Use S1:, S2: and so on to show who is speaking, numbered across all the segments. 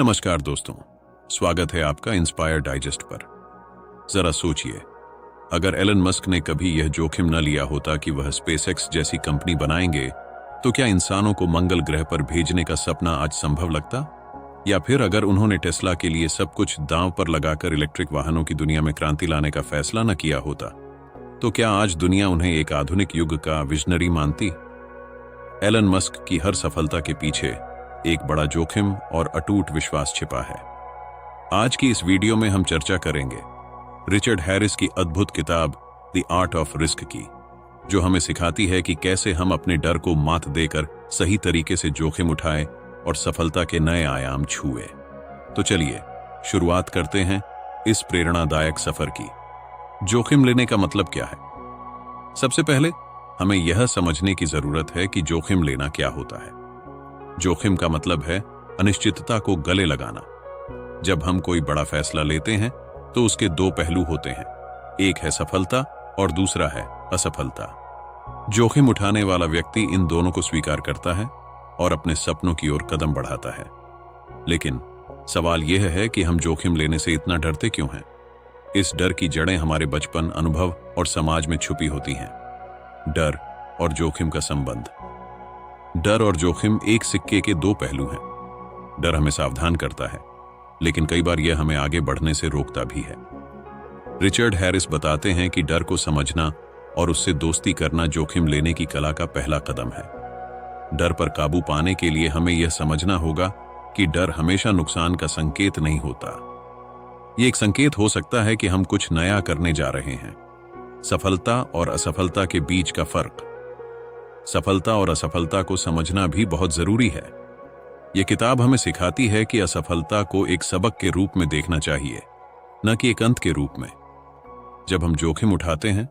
S1: नमस्कार दोस्तों, स्वागत है आपका इंस्पायर डाइजेस्ट पर। जरा सोचिए, अगर एलन मस्क ने कभी यह जोखिम न लिया होता कि वह स्पेसएक्स जैसी कंपनी बनाएंगे, तो क्या इंसानों को मंगल ग्रह पर भेजने का सपना आज संभव लगता? या फिर अगर उन्होंने टेस्ला के लिए सब कुछ दांव पर लगाकर इलेक्ट्रिक वाहनों की दुनिया में क्रांति लाने का फैसला न किया होता, तो क्या आज दुनिया उन्हें एक आधुनिक युग का विजनरी मानती? एलन मस्क की हर सफलता के पीछे एक बड़ा जोखिम और अटूट विश्वास छिपा है। आज की इस वीडियो में हम चर्चा करेंगे रिचर्ड हैरिस की अद्भुत किताब द आर्ट ऑफ रिस्क की, जो हमें सिखाती है कि कैसे हम अपने डर को मात देकर सही तरीके से जोखिम उठाएं और सफलता के नए आयाम छुए। तो चलिए शुरुआत करते हैं इस प्रेरणादायक सफर की। जोखिम लेने का मतलब क्या है? सबसे पहले हमें यह समझने की जरूरत है कि जोखिम लेना क्या होता है। जोखिम का मतलब है अनिश्चितता को गले लगाना। जब हम कोई बड़ा फैसला लेते हैं तो उसके दो पहलू होते हैं, एक है सफलता और दूसरा है असफलता। जोखिम उठाने वाला व्यक्ति इन दोनों को स्वीकार करता है और अपने सपनों की ओर कदम बढ़ाता है। लेकिन सवाल यह है कि हम जोखिम लेने से इतना डरते क्यों हैं? इस डर की जड़ें हमारे बचपन, अनुभव और समाज में छुपी होती हैं। डर और जोखिम का संबंध। डर और जोखिम एक सिक्के के दो पहलू हैं। डर हमें सावधान करता है, लेकिन कई बार यह हमें आगे बढ़ने से रोकता भी है। रिचर्ड हैरिस बताते हैं कि डर को समझना और उससे दोस्ती करना जोखिम लेने की कला का पहला कदम है। डर पर काबू पाने के लिए हमें यह समझना होगा कि डर हमेशा नुकसान का संकेत नहीं होता। यह एक संकेत हो सकता है कि हम कुछ नया करने जा रहे हैं। सफलता और असफलता के बीच का फर्क। सफलता और असफलता को समझना भी बहुत जरूरी है। यह किताब हमें सिखाती है कि असफलता को एक सबक के रूप में देखना चाहिए, न कि एक अंत के रूप में। जब हम जोखिम उठाते हैं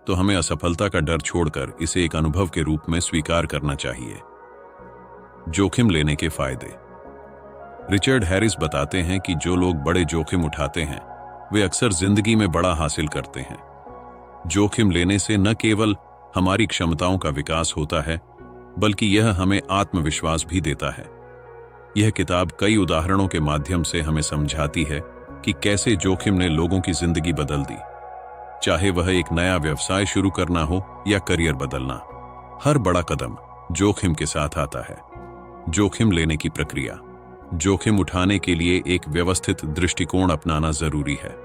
S1: तो हमें असफलता का डर छोड़कर इसे एक अनुभव के रूप में स्वीकार करना चाहिए। जोखिम लेने के फायदे। रिचर्ड हैरिस बताते हैं कि जो लोग बड़े जोखिम उठाते हैं वे अक्सर जिंदगी में बड़ा हासिल करते हैं। जोखिम लेने से न केवल हमारी क्षमताओं का विकास होता है, बल्कि यह हमें आत्मविश्वास भी देता है। यह किताब कई उदाहरणों के माध्यम से हमें समझाती है कि कैसे जोखिम ने लोगों की जिंदगी बदल दी, चाहे वह एक नया व्यवसाय शुरू करना हो या करियर बदलना। हर बड़ा कदम जोखिम के साथ आता है। जोखिम लेने की प्रक्रिया। जोखिम उठाने के लिए एक व्यवस्थित दृष्टिकोण अपनाना जरूरी है।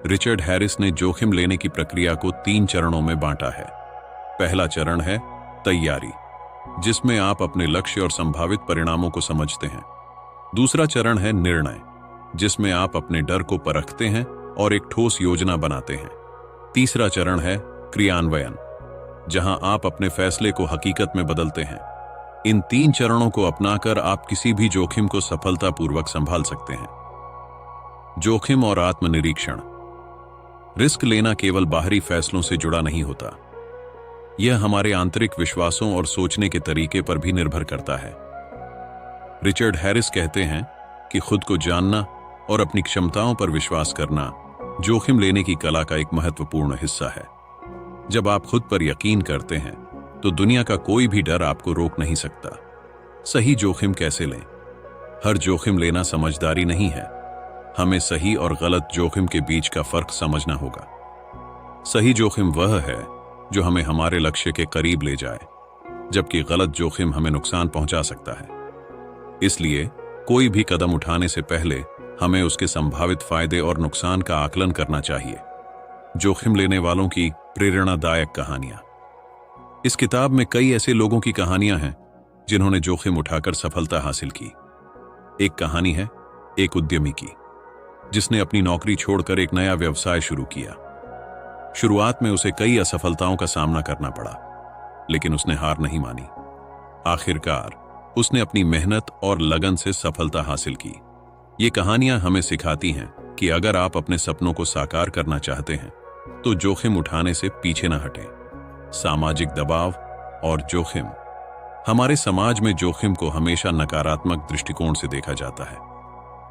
S1: रिचर्ड हैरिस ने जोखिम लेने की प्रक्रिया को 3 चरणों में बांटा है। पहला चरण है तैयारी, जिसमें आप अपने लक्ष्य और संभावित परिणामों को समझते हैं। दूसरा चरण है निर्णय, जिसमें आप अपने डर को परखते हैं और एक ठोस योजना बनाते हैं। तीसरा चरण है क्रियान्वयन, जहां आप अपने फैसले को हकीकत में बदलते हैं। इन 3 चरणों को अपनाकर आप किसी भी जोखिम को सफलतापूर्वक संभाल सकते हैं। जोखिम और आत्मनिरीक्षण। रिस्क लेना केवल बाहरी फैसलों से जुड़ा नहीं होता। यह हमारे आंतरिक विश्वासों और सोचने के तरीके पर भी निर्भर करता है। रिचर्ड हैरिस कहते हैं कि खुद को जानना और अपनी क्षमताओं पर विश्वास करना जोखिम लेने की कला का एक महत्वपूर्ण हिस्सा है। जब आप खुद पर यकीन करते हैं तो दुनिया का कोई भी डर आपको रोक नहीं सकता। सही जोखिम कैसे लें? हर जोखिम लेना समझदारी नहीं है। हमें सही और गलत जोखिम के बीच का फर्क समझना होगा। सही जोखिम वह है जो हमें हमारे लक्ष्य के करीब ले जाए, जबकि गलत जोखिम हमें नुकसान पहुंचा सकता है। इसलिए कोई भी कदम उठाने से पहले हमें उसके संभावित फायदे और नुकसान का आकलन करना चाहिए। जोखिम लेने वालों की प्रेरणादायक कहानियां। इस किताब में कई ऐसे लोगों की कहानियां हैं जिन्होंने जोखिम उठाकर सफलता हासिल की। एक कहानी है एक उद्यमी की, जिसने अपनी नौकरी छोड़कर एक नया व्यवसाय शुरू किया। शुरुआत में उसे कई असफलताओं का सामना करना पड़ा, लेकिन उसने हार नहीं मानी। आखिरकार उसने अपनी मेहनत और लगन से सफलता हासिल की। ये कहानियां हमें सिखाती हैं कि अगर आप अपने सपनों को साकार करना चाहते हैं तो जोखिम उठाने से पीछे न हटें। सामाजिक दबाव और जोखिम। हमारे समाज में जोखिम को हमेशा नकारात्मक दृष्टिकोण से देखा जाता है,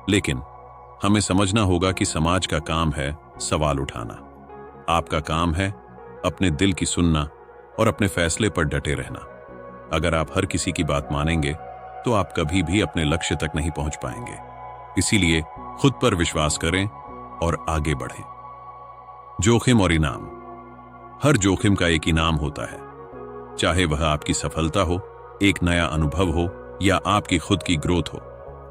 S1: लेकिन हमें समझना होगा कि समाज का काम है सवाल उठाना। आपका काम है अपने दिल की सुनना और अपने फैसले पर डटे रहना। अगर आप हर किसी की बात मानेंगे तो आप कभी भी अपने लक्ष्य तक नहीं पहुंच पाएंगे। इसीलिए खुद पर विश्वास करें और आगे बढ़ें। जोखिम और इनाम। हर जोखिम का एक इनाम होता है, चाहे वह आपकी सफलता हो, एक नया अनुभव हो या आपकी खुद की ग्रोथ हो।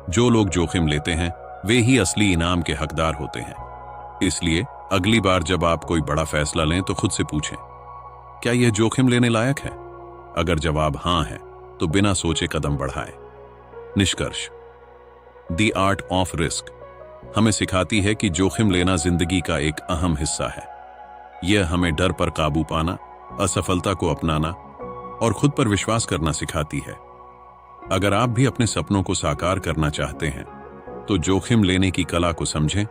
S1: जो लोग जोखिम लेते हैं वे ही असली इनाम के हकदार होते हैं। इसलिए अगली बार जब आप कोई बड़ा फैसला लें तो खुद से पूछें, क्या यह जोखिम लेने लायक है? अगर जवाब हां है तो बिना सोचे कदम बढ़ाएं। निष्कर्ष। द आर्ट ऑफ रिस्क हमें सिखाती है कि जोखिम लेना जिंदगी का एक अहम हिस्सा है। यह हमें डर पर काबू पाना, असफलता को अपनाना और खुद पर विश्वास करना सिखाती है। अगर आप भी अपने सपनों को साकार करना चाहते हैं तो जोखिम लेने की कला को समझें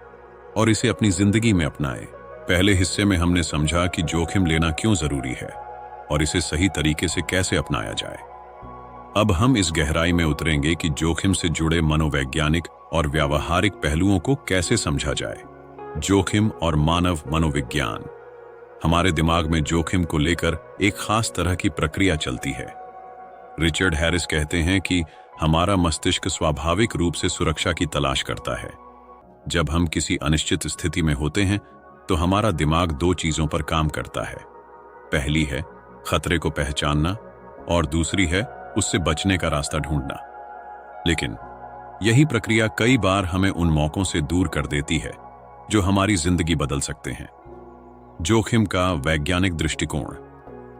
S1: और इसे अपनी जिंदगी में अपनाएं। पहले हिस्से में हमने समझा कि जोखिम लेना क्यों जरूरी है और इसे सही तरीके से कैसे अपनाया जाए। अब हम इस गहराई में उतरेंगे कि जोखिम से जुड़े मनोवैज्ञानिक और व्यावहारिक पहलुओं को कैसे समझा जाए। जोखिम और मानव मनोविज्ञान। हमारे दिमाग में जोखिम को लेकर एक खास तरह की प्रक्रिया चलती है। रिचर्ड हैरिस कहते हैं कि हमारा मस्तिष्क स्वाभाविक रूप से सुरक्षा की तलाश करता है। जब हम किसी अनिश्चित स्थिति में होते हैं तो हमारा दिमाग दो चीजों पर काम करता है। पहली है खतरे को पहचानना और दूसरी है उससे बचने का रास्ता ढूंढना। लेकिन यही प्रक्रिया कई बार हमें उन मौकों से दूर कर देती है जो हमारी जिंदगी बदल सकते हैं। जोखिम का वैज्ञानिक दृष्टिकोण।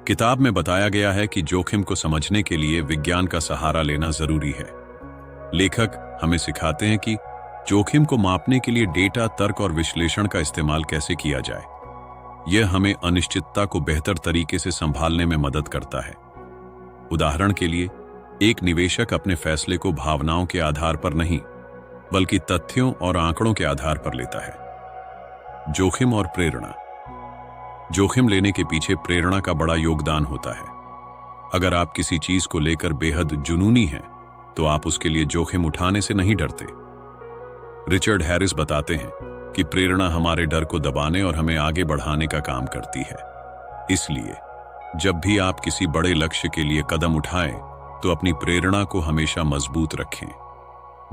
S1: किताब में बताया गया है कि जोखिम को समझने के लिए विज्ञान का सहारा लेना जरूरी है। लेखक हमें सिखाते हैं कि जोखिम को मापने के लिए डेटा, तर्क और विश्लेषण का इस्तेमाल कैसे किया जाए। यह हमें अनिश्चितता को बेहतर तरीके से संभालने में मदद करता है। उदाहरण के लिए, एक निवेशक अपने फैसले को भावनाओं के आधार पर नहीं बल्कि तथ्यों और आंकड़ों के आधार पर लेता है। जोखिम और प्रेरणा। जोखिम लेने के पीछे प्रेरणा का बड़ा योगदान होता है। अगर आप किसी चीज को लेकर बेहद जुनूनी हैं तो आप उसके लिए जोखिम उठाने से नहीं डरते। रिचर्ड हैरिस बताते हैं कि प्रेरणा हमारे डर को दबाने और हमें आगे बढ़ाने का काम करती है। इसलिए जब भी आप किसी बड़े लक्ष्य के लिए कदम उठाएं तो अपनी प्रेरणा को हमेशा मजबूत रखें।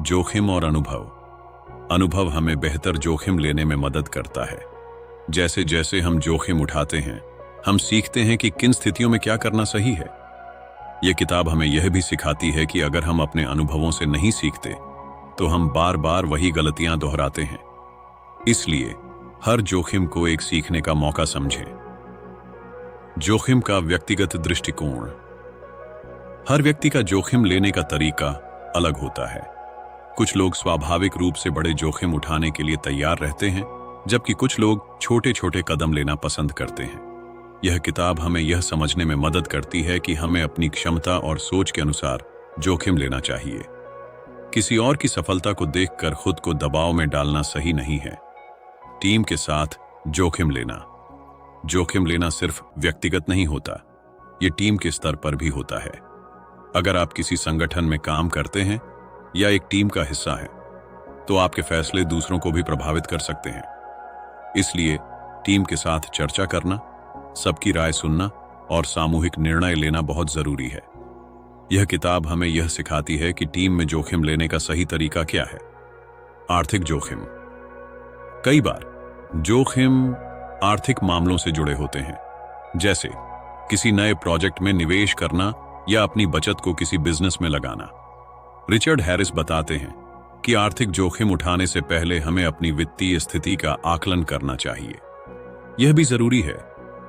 S1: जोखिम और अनुभव हमें बेहतर जोखिम लेने में मदद करता है। जैसे जैसे हम जोखिम उठाते हैं हम सीखते हैं कि किन स्थितियों में क्या करना सही है। यह किताब हमें यह भी सिखाती है कि अगर हम अपने अनुभवों से नहीं सीखते तो हम बार बार वही गलतियां दोहराते हैं। इसलिए हर जोखिम को एक सीखने का मौका समझें। जोखिम का व्यक्तिगत दृष्टिकोण। हर व्यक्ति का जोखिम लेने का तरीका अलग होता है। कुछ लोग स्वाभाविक रूप से बड़े जोखिम उठाने के लिए तैयार रहते हैं, जबकि कुछ लोग छोटे छोटे कदम लेना पसंद करते हैं। यह किताब हमें यह समझने में मदद करती है कि हमें अपनी क्षमता और सोच के अनुसार जोखिम लेना चाहिए। किसी और की सफलता को देखकर खुद को दबाव में डालना सही नहीं है। टीम के साथ जोखिम लेना सिर्फ व्यक्तिगत नहीं होता, यह टीम के स्तर पर भी होता है। अगर आप किसी संगठन में काम करते हैं या एक टीम का हिस्सा हैं, तो आपके फैसले दूसरों को भी प्रभावित कर सकते हैं। इसलिए टीम के साथ चर्चा करना, सबकी राय सुनना और सामूहिक निर्णय लेना बहुत जरूरी है। यह किताब हमें यह सिखाती है कि टीम में जोखिम लेने का सही तरीका क्या है। आर्थिक जोखिम। कई बार जोखिम आर्थिक मामलों से जुड़े होते हैं, जैसे किसी नए प्रोजेक्ट में निवेश करना या अपनी बचत को किसी बिजनेस में लगाना। रिचर्ड हैरिस बताते हैं कि आर्थिक जोखिम उठाने से पहले हमें अपनी वित्तीय स्थिति का आकलन करना चाहिए। यह भी जरूरी है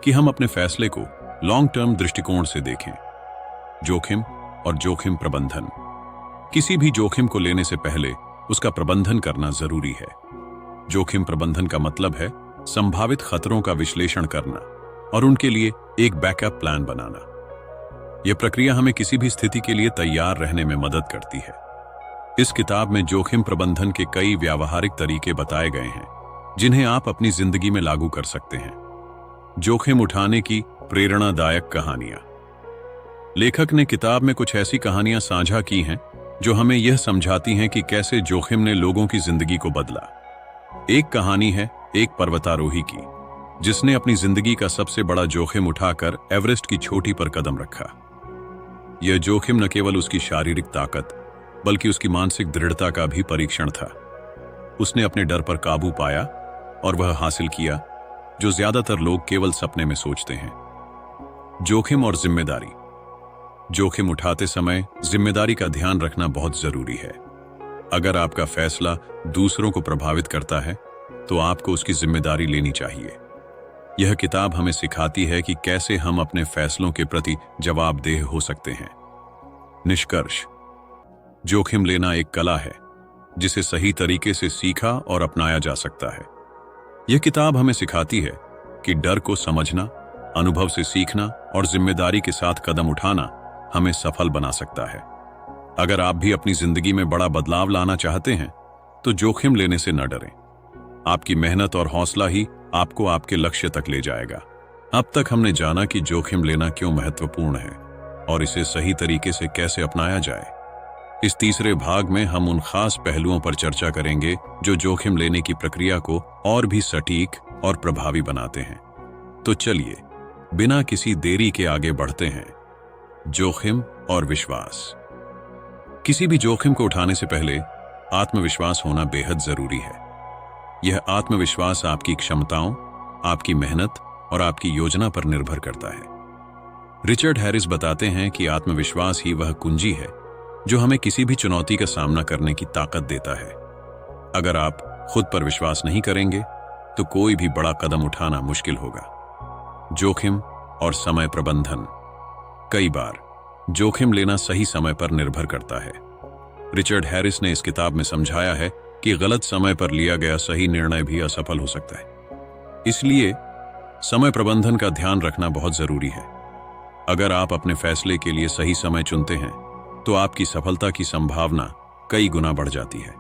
S1: कि हम अपने फैसले को लॉन्ग टर्म दृष्टिकोण से देखें। जोखिम और जोखिम प्रबंधन। किसी भी जोखिम को लेने से पहले उसका प्रबंधन करना जरूरी है। जोखिम प्रबंधन का मतलब है संभावित खतरों का विश्लेषण करना और उनके लिए एक बैकअप प्लान बनाना। यह प्रक्रिया हमें किसी भी स्थिति के लिए तैयार रहने में मदद करती है। इस किताब में जोखिम प्रबंधन के कई व्यावहारिक तरीके बताए गए हैं जिन्हें आप अपनी जिंदगी में लागू कर सकते हैं। जोखिम उठाने की प्रेरणादायक कहानियां। लेखक ने किताब में कुछ ऐसी कहानियां साझा की हैं जो हमें यह समझाती हैं कि कैसे जोखिम ने लोगों की जिंदगी को बदला। एक कहानी है एक पर्वतारोही की जिसने अपनी जिंदगी का सबसे बड़ा जोखिम उठाकर एवरेस्ट की चोटी पर कदम रखा। यह जोखिम न केवल उसकी शारीरिक ताकत बल्कि उसकी मानसिक दृढ़ता का भी परीक्षण था। उसने अपने डर पर काबू पाया और वह हासिल किया जो ज्यादातर लोग केवल सपने में सोचते हैं। जोखिम और जिम्मेदारी। जोखिम उठाते समय जिम्मेदारी का ध्यान रखना बहुत जरूरी है। अगर आपका फैसला दूसरों को प्रभावित करता है तो आपको उसकी जिम्मेदारी लेनी चाहिए। यह किताब हमें सिखाती है कि कैसे हम अपने फैसलों के प्रति जवाबदेह हो सकते हैं। निष्कर्ष: जोखिम लेना एक कला है जिसे सही तरीके से सीखा और अपनाया जा सकता है। यह किताब हमें सिखाती है कि डर को समझना, अनुभव से सीखना और जिम्मेदारी के साथ कदम उठाना हमें सफल बना सकता है। अगर आप भी अपनी जिंदगी में बड़ा बदलाव लाना चाहते हैं तो जोखिम लेने से न डरें। आपकी मेहनत और हौसला ही आपको आपके लक्ष्य तक ले जाएगा। अब तक हमने जाना कि जोखिम लेना क्यों महत्वपूर्ण है और इसे सही तरीके से कैसे अपनाया जाए। इस तीसरे भाग में हम उन खास पहलुओं पर चर्चा करेंगे जो जोखिम लेने की प्रक्रिया को और भी सटीक और प्रभावी बनाते हैं। तो चलिए बिना किसी देरी के आगे बढ़ते हैं। जोखिम और विश्वास। किसी भी जोखिम को उठाने से पहले आत्मविश्वास होना बेहद जरूरी है। यह आत्मविश्वास आपकी क्षमताओं, आपकी मेहनत और आपकी योजना पर निर्भर करता है। रिचर्ड हैरिस बताते हैं कि आत्मविश्वास ही वह कुंजी है जो हमें किसी भी चुनौती का सामना करने की ताकत देता है। अगर आप खुद पर विश्वास नहीं करेंगे तो कोई भी बड़ा कदम उठाना मुश्किल होगा। जोखिम और समय प्रबंधन। कई बार जोखिम लेना सही समय पर निर्भर करता है। रिचर्ड हैरिस ने इस किताब में समझाया है कि गलत समय पर लिया गया सही निर्णय भी असफल हो सकता है। इसलिए समय प्रबंधन का ध्यान रखना बहुत जरूरी है। अगर आप अपने फैसले के लिए सही समय चुनते हैं तो आपकी सफलता की संभावना कई गुना बढ़ जाती है।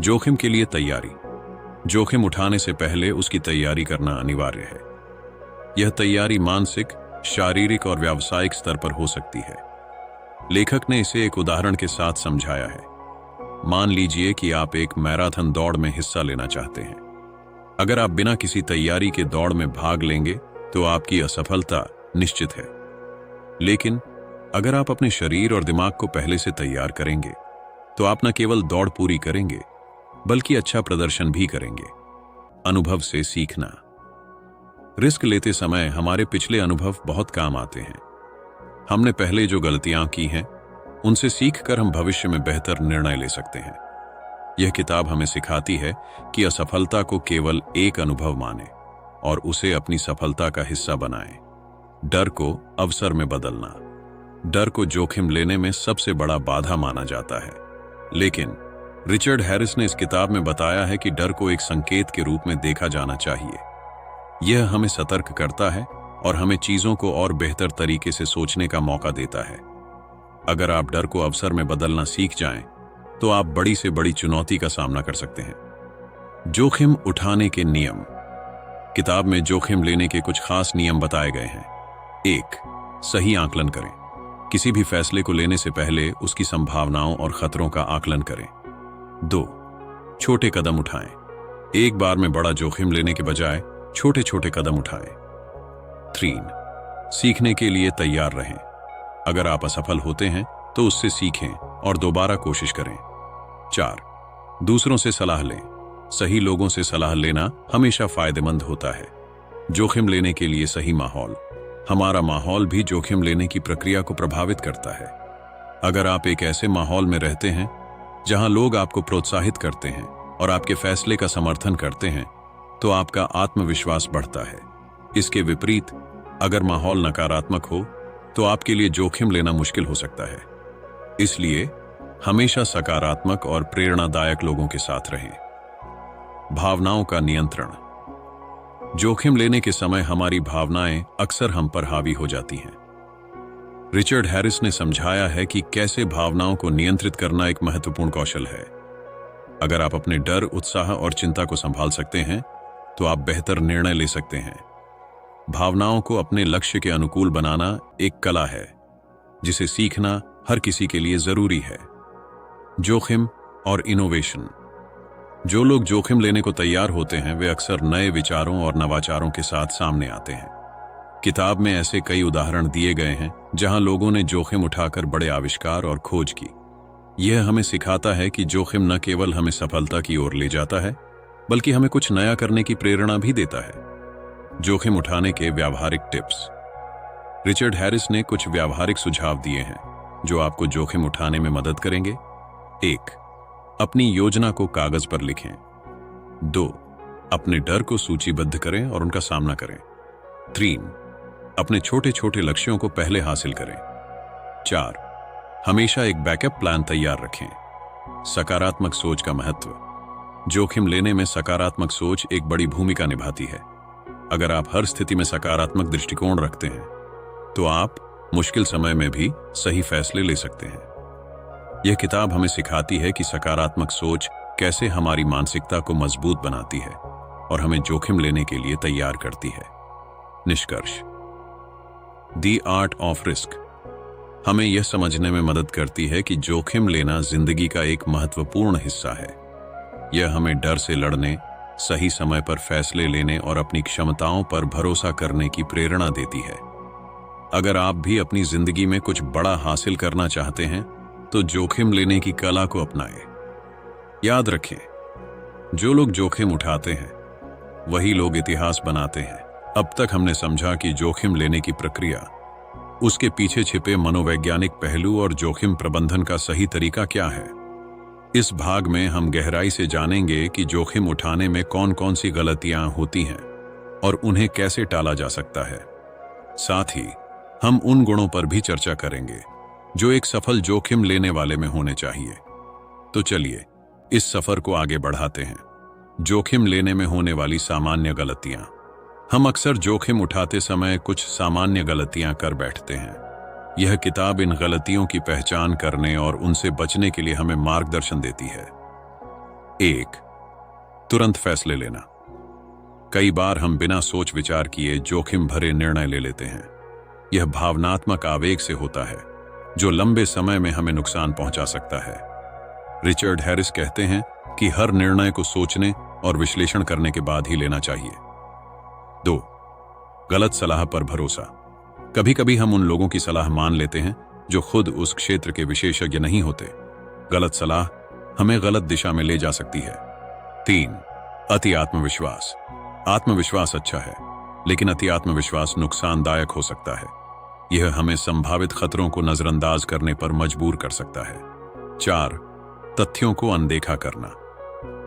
S1: जोखिम के लिए तैयारी। जोखिम उठाने से पहले उसकी तैयारी करना अनिवार्य है। यह तैयारी मानसिक, शारीरिक और व्यावसायिक स्तर पर हो सकती है। लेखक ने इसे एक उदाहरण के साथ समझाया है। मान लीजिए कि आप एक मैराथन दौड़ में हिस्सा लेना चाहते हैं। अगर आप बिना किसी तैयारी के दौड़ में भाग लेंगे तो आपकी असफलता निश्चित है। लेकिन अगर आप अपने शरीर और दिमाग को पहले से तैयार करेंगे तो आप न केवल दौड़ पूरी करेंगे बल्कि अच्छा प्रदर्शन भी करेंगे। अनुभव से सीखना। रिस्क लेते समय हमारे पिछले अनुभव बहुत काम आते हैं। हमने पहले जो गलतियां की हैं उनसे सीखकर हम भविष्य में बेहतर निर्णय ले सकते हैं। यह किताब हमें सिखाती है कि असफलता को केवल एक अनुभव माने और उसे अपनी सफलता का हिस्सा बनाएं। डर को अवसर में बदलना। डर को जोखिम लेने में सबसे बड़ा बाधा माना जाता है, लेकिन रिचर्ड हैरिस ने इस किताब में बताया है कि डर को एक संकेत के रूप में देखा जाना चाहिए। यह हमें सतर्क करता है और हमें चीजों को और बेहतर तरीके से सोचने का मौका देता है। अगर आप डर को अवसर में बदलना सीख जाएं, तो आप बड़ी से बड़ी चुनौती का सामना कर सकते हैं। जोखिम उठाने के नियम। किताब में जोखिम लेने के कुछ खास नियम बताए गए हैं। 1. सही आकलन करें। किसी भी फैसले को लेने से पहले उसकी संभावनाओं और खतरों का आकलन करें। 2. छोटे कदम उठाएं। एक बार में बड़ा जोखिम लेने के बजाय छोटे छोटे कदम उठाएं। 3. सीखने के लिए तैयार रहें। अगर आप असफल होते हैं तो उससे सीखें और दोबारा कोशिश करें। 4. दूसरों से सलाह लें। सही लोगों से सलाह लेना हमेशा फायदेमंद होता है। जोखिम लेने के लिए सही माहौल। हमारा माहौल भी जोखिम लेने की प्रक्रिया को प्रभावित करता है। अगर आप एक ऐसे माहौल में रहते हैं जहां लोग आपको प्रोत्साहित करते हैं और आपके फैसले का समर्थन करते हैं तो आपका आत्मविश्वास बढ़ता है। इसके विपरीत अगर माहौल नकारात्मक हो तो आपके लिए जोखिम लेना मुश्किल हो सकता है। इसलिए हमेशा सकारात्मक और प्रेरणादायक लोगों के साथ रहें। भावनाओं का नियंत्रण। जोखिम लेने के समय हमारी भावनाएं अक्सर हम पर हावी हो जाती हैं। रिचर्ड हैरिस ने समझाया है कि कैसे भावनाओं को नियंत्रित करना एक महत्वपूर्ण कौशल है। अगर आप अपने डर, उत्साह और चिंता को संभाल सकते हैं तो आप बेहतर निर्णय ले सकते हैं। भावनाओं को अपने लक्ष्य के अनुकूल बनाना एक कला है जिसे सीखना हर किसी के लिए जरूरी है। जोखिम और इनोवेशन। जो लोग जोखिम लेने को तैयार होते हैं वे अक्सर नए विचारों और नवाचारों के साथ सामने आते हैं। किताब में ऐसे कई उदाहरण दिए गए हैं जहां लोगों ने जोखिम उठाकर बड़े आविष्कार और खोज की। यह हमें सिखाता है कि जोखिम न केवल हमें सफलता की ओर ले जाता है, बल्कि हमें कुछ नया करने की प्रेरणा भी देता है। जोखिम उठाने के व्यावहारिक टिप्स। रिचर्ड हैरिस ने कुछ व्यावहारिक सुझाव दिए हैं जो आपको जोखिम उठाने में मदद करेंगे। 1. अपनी योजना को कागज पर लिखें। 2. अपने डर को सूचीबद्ध करें और उनका सामना करें। 3. अपने छोटे छोटे लक्ष्यों को पहले हासिल करें। 4. हमेशा एक बैकअप प्लान तैयार रखें। सकारात्मक सोच का महत्व। जोखिम लेने में सकारात्मक सोच एक बड़ी भूमिका निभाती है। अगर आप हर स्थिति में सकारात्मक दृष्टिकोण रखते हैं तो आप मुश्किल समय में भी सही फैसले ले सकते हैं। यह किताब हमें सिखाती है कि सकारात्मक सोच कैसे हमारी मानसिकता को मजबूत बनाती है और हमें जोखिम लेने के लिए तैयार करती है। निष्कर्ष। द आर्ट ऑफ रिस्क हमें यह समझने में मदद करती है कि जोखिम लेना जिंदगी का एक महत्वपूर्ण हिस्सा है। यह हमें डर से लड़ने, सही समय पर फैसले लेने और अपनी क्षमताओं पर भरोसा करने की प्रेरणा देती है। अगर आप भी अपनी जिंदगी में कुछ बड़ा हासिल करना चाहते हैं तो जोखिम लेने की कला को अपनाएं। याद रखें, जो लोग जोखिम उठाते हैं वही लोग इतिहास बनाते हैं। अब तक हमने समझा कि जोखिम लेने की प्रक्रिया, उसके पीछे छिपे मनोवैज्ञानिक पहलू और जोखिम प्रबंधन का सही तरीका क्या है। इस भाग में हम गहराई से जानेंगे कि जोखिम उठाने में कौन कौन सी गलतियां होती हैं और उन्हें कैसे टाला जा सकता है। साथ ही हम उन गुणों पर भी चर्चा करेंगे जो एक सफल जोखिम लेने वाले में होने चाहिए। तो चलिए इस सफर को आगे बढ़ाते हैं। जोखिम लेने में होने वाली सामान्य गलतियां। हम अक्सर जोखिम उठाते समय कुछ सामान्य गलतियां कर बैठते हैं। यह किताब इन गलतियों की पहचान करने और उनसे बचने के लिए हमें मार्गदर्शन देती है। 1. तुरंत फैसले लेना। कई बार हम बिना सोच विचार किए जोखिम भरे निर्णय ले लेते हैं। यह भावनात्मक आवेग से होता है जो लंबे समय में हमें नुकसान पहुंचा सकता है। रिचर्ड हैरिस कहते हैं कि हर निर्णय को सोचने और विश्लेषण करने के बाद ही लेना चाहिए। 2. गलत सलाह पर भरोसा। कभी कभी हम उन लोगों की सलाह मान लेते हैं जो खुद उस क्षेत्र के विशेषज्ञ नहीं होते। गलत सलाह हमें गलत दिशा में ले जा सकती है। 3. अति आत्मविश्वास। आत्मविश्वास अच्छा है, लेकिन अति आत्मविश्वास नुकसानदायक हो सकता है। यह हमें संभावित खतरों को नजरअंदाज करने पर मजबूर कर सकता है। 4. तथ्यों को अनदेखा करना।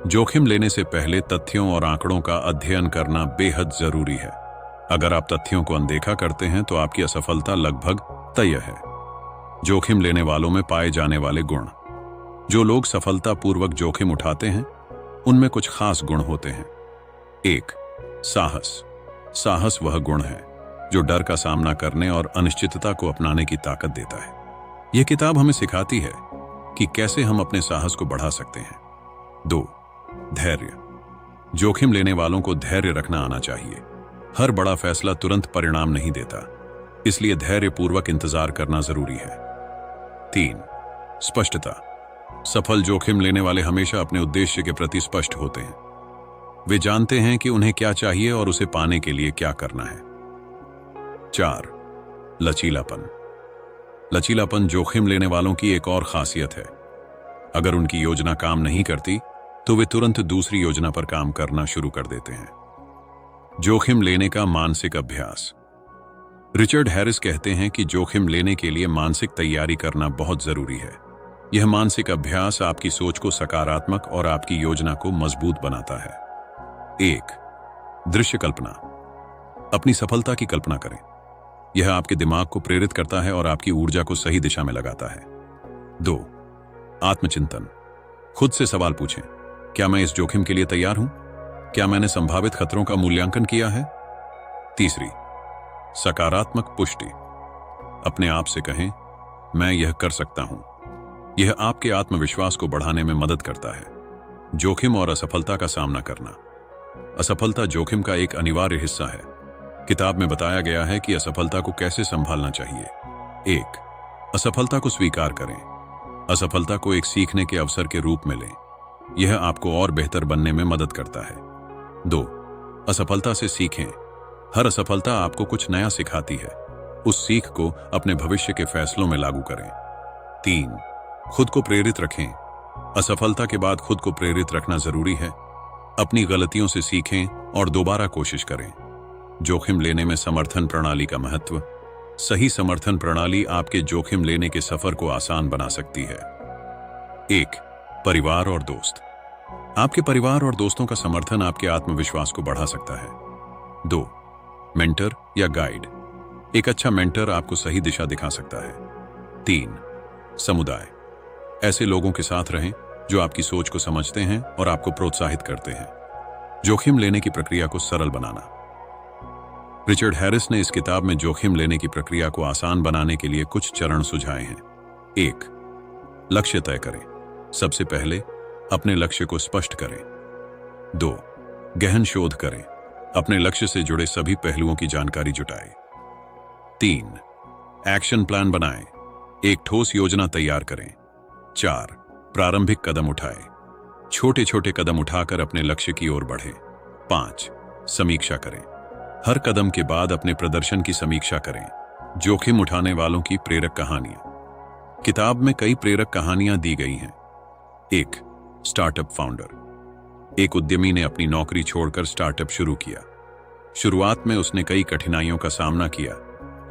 S1: जोखिम लेने से पहले तथ्यों और आंकड़ों का अध्ययन करना बेहद जरूरी है। अगर आप तथ्यों को अनदेखा करते हैं तो आपकी असफलता लगभग तय है। जोखिम लेने वालों में पाए जाने वाले गुण। जो लोग सफलतापूर्वक जोखिम उठाते हैं उनमें कुछ खास गुण होते हैं। 1. साहस। साहस वह गुण है जो डर का सामना करने और अनिश्चितता को अपनाने की ताकत देता है। यह किताब हमें सिखाती है कि कैसे हम अपने साहस को बढ़ा सकते हैं। 2. धैर्य। जोखिम लेने वालों को धैर्य रखना आना चाहिए। हर बड़ा फैसला तुरंत परिणाम नहीं देता, इसलिए धैर्यपूर्वक इंतजार करना जरूरी है। 3. स्पष्टता। सफल जोखिम लेने वाले हमेशा अपने उद्देश्य के प्रति स्पष्ट होते हैं। वे जानते हैं कि उन्हें क्या चाहिए और उसे पाने के लिए क्या करना है। 4. लचीलापन। लचीलापन जोखिम लेने वालों की एक और खासियत है। अगर उनकी योजना काम नहीं करती तो वे तुरंत दूसरी योजना पर काम करना शुरू कर देते हैं। जोखिम लेने का मानसिक अभ्यास। रिचर्ड हैरिस कहते हैं कि जोखिम लेने के लिए मानसिक तैयारी करना बहुत जरूरी है। यह मानसिक अभ्यास आपकी सोच को सकारात्मक और आपकी योजना को मजबूत बनाता है। 1. दृश्य कल्पना। अपनी सफलता की कल्पना करें। यह आपके दिमाग को प्रेरित करता है और आपकी ऊर्जा को सही दिशा में लगाता है। 2. आत्मचिंतन। खुद से सवाल पूछें, क्या मैं इस जोखिम के लिए तैयार हूं? क्या मैंने संभावित खतरों का मूल्यांकन किया है? 3. सकारात्मक पुष्टि। अपने आप से कहें, मैं यह कर सकता हूं। यह आपके आत्मविश्वास को बढ़ाने में मदद करता है। जोखिम और असफलता का सामना करना। असफलता जोखिम का एक अनिवार्य हिस्सा है। किताब में बताया गया है कि असफलता को कैसे संभालना चाहिए। 1. असफलता को स्वीकार करें। असफलता को एक सीखने के अवसर के रूप में लें। यह आपको और बेहतर बनने में मदद करता है। 2. असफलता से सीखें। हर असफलता आपको कुछ नया सिखाती है। उस सीख को अपने भविष्य के फैसलों में लागू करें। 3. खुद को प्रेरित रखें। असफलता के बाद खुद को प्रेरित रखना जरूरी है। अपनी गलतियों से सीखें और दोबारा कोशिश करें। जोखिम लेने में समर्थन प्रणाली का महत्व। सही समर्थन प्रणाली आपके जोखिम लेने के सफर को आसान बना सकती है। 1. परिवार और दोस्त। आपके परिवार और दोस्तों का समर्थन आपके आत्मविश्वास को बढ़ा सकता है। 2. मेंटर या गाइड। एक अच्छा मेंटर आपको सही दिशा दिखा सकता है। 3. समुदाय। ऐसे लोगों के साथ रहें जो आपकी सोच को समझते हैं और आपको प्रोत्साहित करते हैं। जोखिम लेने की प्रक्रिया को सरल बनाना। रिचर्ड हैरिस ने इस किताब में जोखिम लेने की प्रक्रिया को आसान बनाने के लिए कुछ चरण सुझाए हैं। 1. लक्ष्य तय करें। सबसे पहले अपने लक्ष्य को स्पष्ट करें। 2. गहन शोध करें। अपने लक्ष्य से जुड़े सभी पहलुओं की जानकारी जुटाएं। 3. एक्शन प्लान बनाएं। एक ठोस योजना तैयार करें। 4. प्रारंभिक कदम उठाएं। छोटे छोटे कदम उठाकर अपने लक्ष्य की ओर बढ़ें। 5. समीक्षा करें। हर कदम के बाद अपने प्रदर्शन की समीक्षा करें। जोखिम उठाने वालों की प्रेरक कहानियां। किताब में कई प्रेरक कहानियां दी गई हैं। 1. Startup founder. एक उद्यमी ने अपनी नौकरी छोड़कर स्टार्टअप शुरू किया। शुरुआत में उसने कई कठिनाइयों का सामना किया,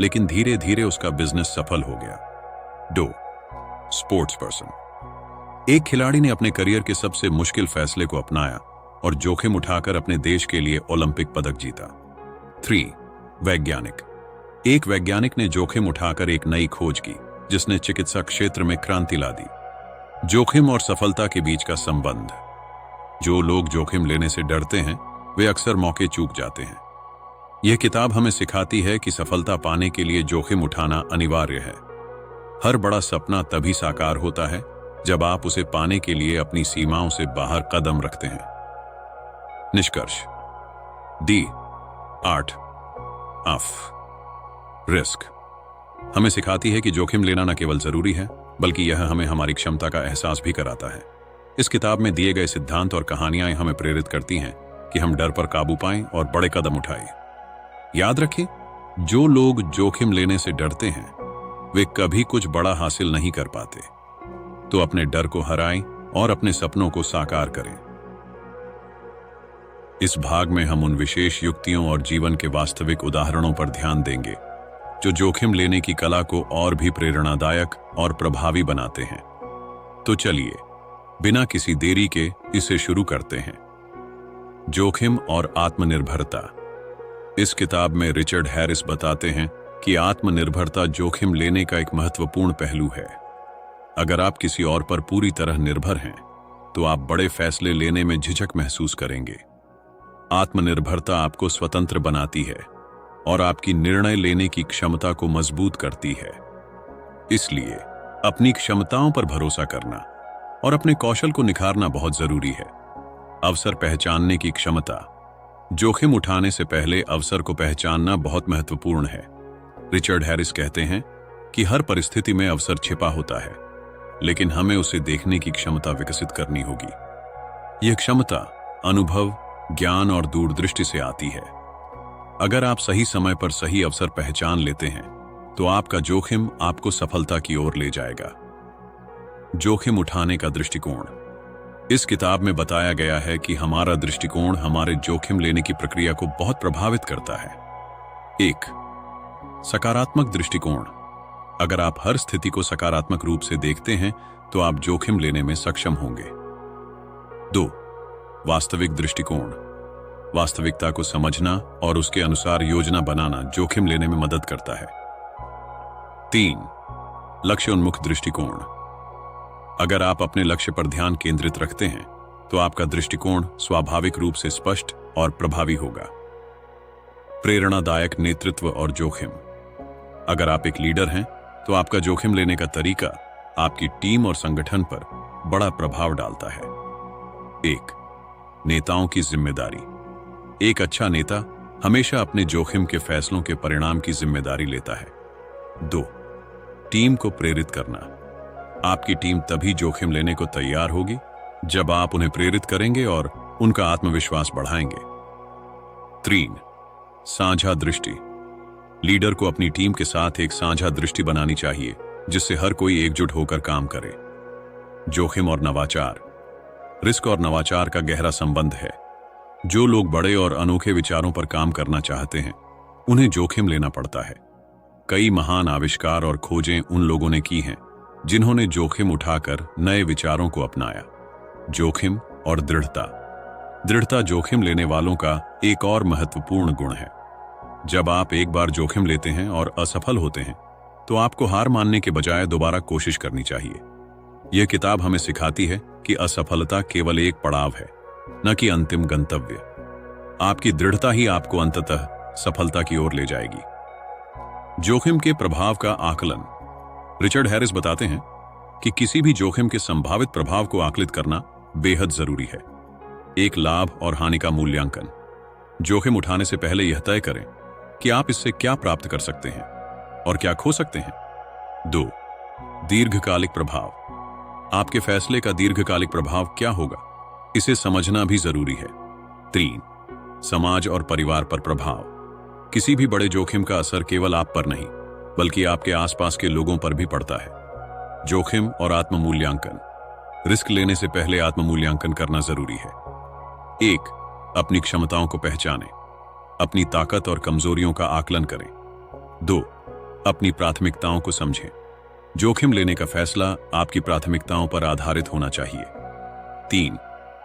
S1: लेकिन धीरे धीरे उसका बिजनेस सफल हो गया। 2. Sports person. एक खिलाड़ी ने अपने करियर के सबसे मुश्किल फैसले को अपनाया और जोखिम उठाकर अपने देश के लिए ओलंपिक पदक जीता। 3. वैज्ञानिक। एक वैज्ञानिक ने जोखिम उठाकर एक नई खोज की जिसने चिकित्सा क्षेत्र में क्रांति ला दी। जोखिम और सफलता के बीच का संबंध। जो लोग जोखिम लेने से डरते हैं वे अक्सर मौके चूक जाते हैं। यह किताब हमें सिखाती है कि सफलता पाने के लिए जोखिम उठाना अनिवार्य है। हर बड़ा सपना तभी साकार होता है जब आप उसे पाने के लिए अपनी सीमाओं से बाहर कदम रखते हैं। निष्कर्ष। दी आर्ट ऑफ रिस्क हमें सिखाती है कि जोखिम लेना न केवल जरूरी है बल्कि यह हमें हमारी क्षमता का एहसास भी कराता है। इस किताब में दिए गए सिद्धांत और कहानियां हमें प्रेरित करती हैं कि हम डर पर काबू पाएं और बड़े कदम उठाएं। याद रखें, जो लोग जोखिम लेने से डरते हैं वे कभी कुछ बड़ा हासिल नहीं कर पाते। तो अपने डर को हराएं और अपने सपनों को साकार करें। इस भाग में हम उन विशेष युक्तियों और जीवन के वास्तविक उदाहरणों पर ध्यान देंगे जो जोखिम लेने की कला को और भी प्रेरणादायक और प्रभावी बनाते हैं। तो चलिए बिना किसी देरी के इसे शुरू करते हैं। जोखिम और आत्मनिर्भरता। इस किताब में रिचर्ड हैरिस बताते हैं कि आत्मनिर्भरता जोखिम लेने का एक महत्वपूर्ण पहलू है। अगर आप किसी और पर पूरी तरह निर्भर हैं तो आप बड़े फैसले लेने में झिझक महसूस करेंगे। आत्मनिर्भरता आपको स्वतंत्र बनाती है और आपकी निर्णय लेने की क्षमता को मजबूत करती है। इसलिए अपनी क्षमताओं पर भरोसा करना और अपने कौशल को निखारना बहुत जरूरी है। अवसर पहचानने की क्षमता। जोखिम उठाने से पहले अवसर को पहचानना बहुत महत्वपूर्ण है। रिचर्ड हैरिस कहते हैं कि हर परिस्थिति में अवसर छिपा होता है, लेकिन हमें उसे देखने की क्षमता विकसित करनी होगी। यह क्षमता अनुभव, ज्ञान और दूरदृष्टि से आती है। अगर आप सही समय पर सही अवसर पहचान लेते हैं तो आपका जोखिम आपको सफलता की ओर ले जाएगा। जोखिम उठाने का दृष्टिकोण। इस किताब में बताया गया है कि हमारा दृष्टिकोण हमारे जोखिम लेने की प्रक्रिया को बहुत प्रभावित करता है। 1. सकारात्मक दृष्टिकोण। अगर आप हर स्थिति को सकारात्मक रूप से देखते हैं तो आप जोखिम लेने में सक्षम होंगे। 2. वास्तविक दृष्टिकोण। वास्तविकता को समझना और उसके अनुसार योजना बनाना जोखिम लेने में मदद करता है। 3. लक्ष्य उन्मुख दृष्टिकोण। अगर आप अपने लक्ष्य पर ध्यान केंद्रित रखते हैं तो आपका दृष्टिकोण स्वाभाविक रूप से स्पष्ट और प्रभावी होगा। प्रेरणादायक नेतृत्व और जोखिम। अगर आप एक लीडर हैं तो आपका जोखिम लेने का तरीका आपकी टीम और संगठन पर बड़ा प्रभाव डालता है। 1. नेताओं की जिम्मेदारी। एक अच्छा नेता हमेशा अपने जोखिम के फैसलों के परिणाम की जिम्मेदारी लेता है। 2. टीम को प्रेरित करना। आपकी टीम तभी जोखिम लेने को तैयार होगी जब आप उन्हें प्रेरित करेंगे और उनका आत्मविश्वास बढ़ाएंगे। 3. साझा दृष्टि। लीडर को अपनी टीम के साथ एक साझा दृष्टि बनानी चाहिए जिससे हर कोई एकजुट होकर काम करे। जोखिम और नवाचार। रिस्क और नवाचार का गहरा संबंध है। जो लोग बड़े और अनोखे विचारों पर काम करना चाहते हैं, उन्हें जोखिम लेना पड़ता है। कई महान आविष्कार और खोजें उन लोगों ने की हैं जिन्होंने जोखिम उठाकर नए विचारों को अपनाया। जोखिम और दृढ़ता। दृढ़ता जोखिम लेने वालों का एक और महत्वपूर्ण गुण है। जब आप एक बार जोखिम लेते हैं और असफल होते हैं, तो आपको हार मानने के बजाय दोबारा कोशिश करनी चाहिए। यह किताब हमें सिखाती है कि असफलता केवल एक पड़ाव है, न कि अंतिम गंतव्य। आपकी दृढ़ता ही आपको अंततः सफलता की ओर ले जाएगी। जोखिम के प्रभाव का आकलन। रिचर्ड हैरिस बताते हैं कि किसी भी जोखिम के संभावित प्रभाव को आकलित करना बेहद जरूरी है। एक लाभ और हानि का मूल्यांकन। जोखिम उठाने से पहले यह तय करें कि आप इससे क्या प्राप्त कर सकते हैं और क्या खो सकते हैं। 2. दीर्घकालिक प्रभाव। आपके फैसले का दीर्घकालिक प्रभाव क्या होगा, इसे समझना भी जरूरी है। 3. समाज और परिवार पर प्रभाव। किसी भी बड़े जोखिम का असर केवल आप पर नहीं, बल्कि आपके आसपास के लोगों पर भी पड़ता है। जोखिम और आत्म-मूल्यांकन। रिस्क लेने से पहले आत्म-मूल्यांकन करना जरूरी है। 1. अपनी क्षमताओं को पहचानें। अपनी ताकत और कमजोरियों का आकलन करें। 2. अपनी प्राथमिकताओं को समझें। जोखिम लेने का फैसला आपकी प्राथमिकताओं पर आधारित होना चाहिए। 3.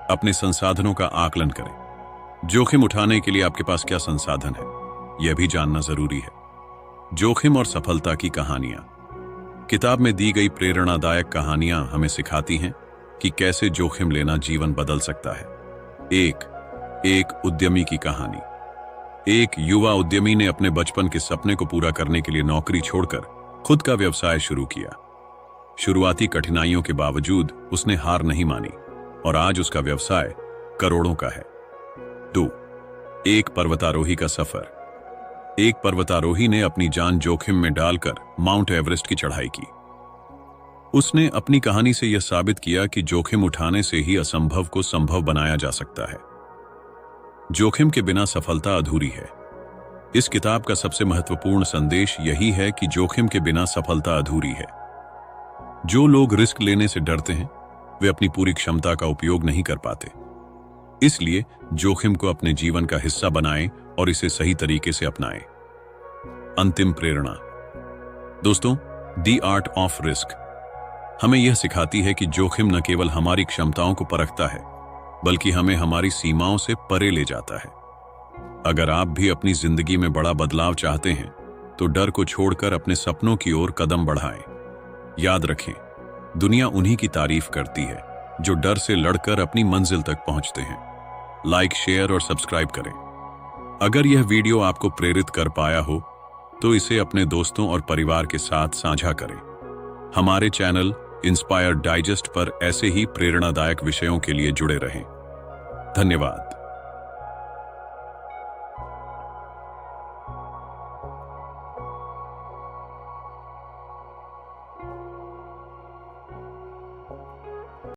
S1: अपने संसाधनों का आकलन करें। जोखिम उठाने के लिए आपके पास क्या संसाधन है, यह भी जानना जरूरी है। जोखिम और सफलता की कहानियां। किताब में दी गई प्रेरणादायक कहानियां हमें सिखाती हैं कि कैसे जोखिम लेना जीवन बदल सकता है। एक उद्यमी की कहानी। एक युवा उद्यमी ने अपने बचपन के सपने को पूरा करने के लिए नौकरी छोड़कर खुद का व्यवसाय शुरू किया। शुरुआती कठिनाइयों के बावजूद उसने हार नहीं मानी और आज उसका व्यवसाय करोड़ों का है। 2. एक पर्वतारोही का सफर। एक पर्वतारोही ने अपनी जान जोखिम में डालकर माउंट एवरेस्ट की चढ़ाई की। उसने अपनी कहानी से यह साबित किया कि जोखिम उठाने से ही असंभव को संभव बनाया जा सकता है। जोखिम के बिना सफलता अधूरी है। इस किताब का सबसे महत्वपूर्ण संदेश यही है कि जोखिम के बिना सफलता अधूरी है। जो लोग रिस्क लेने से डरते हैं, वे अपनी पूरी क्षमता का उपयोग नहीं कर पाते। इसलिए जोखिम को अपने जीवन का हिस्सा बनाएं और इसे सही तरीके से अपनाएं। अंतिम प्रेरणा। दोस्तों, द आर्ट ऑफ रिस्क हमें यह सिखाती है कि जोखिम न केवल हमारी क्षमताओं को परखता है, बल्कि हमें हमारी सीमाओं से परे ले जाता है। अगर आप भी अपनी जिंदगी में बड़ा बदलाव चाहते हैं, तो डर को छोड़कर अपने सपनों की ओर कदम बढ़ाएं। याद रखें, दुनिया उन्हीं की तारीफ करती है जो डर से लड़कर अपनी मंजिल तक पहुंचते हैं। लाइक, शेयर और सब्सक्राइब करें। अगर यह वीडियो आपको प्रेरित कर पाया हो, तो इसे अपने दोस्तों और परिवार के साथ साझा करें। हमारे चैनल इंस्पायर डाइजेस्ट पर ऐसे ही प्रेरणादायक विषयों के लिए जुड़े रहें। धन्यवाद।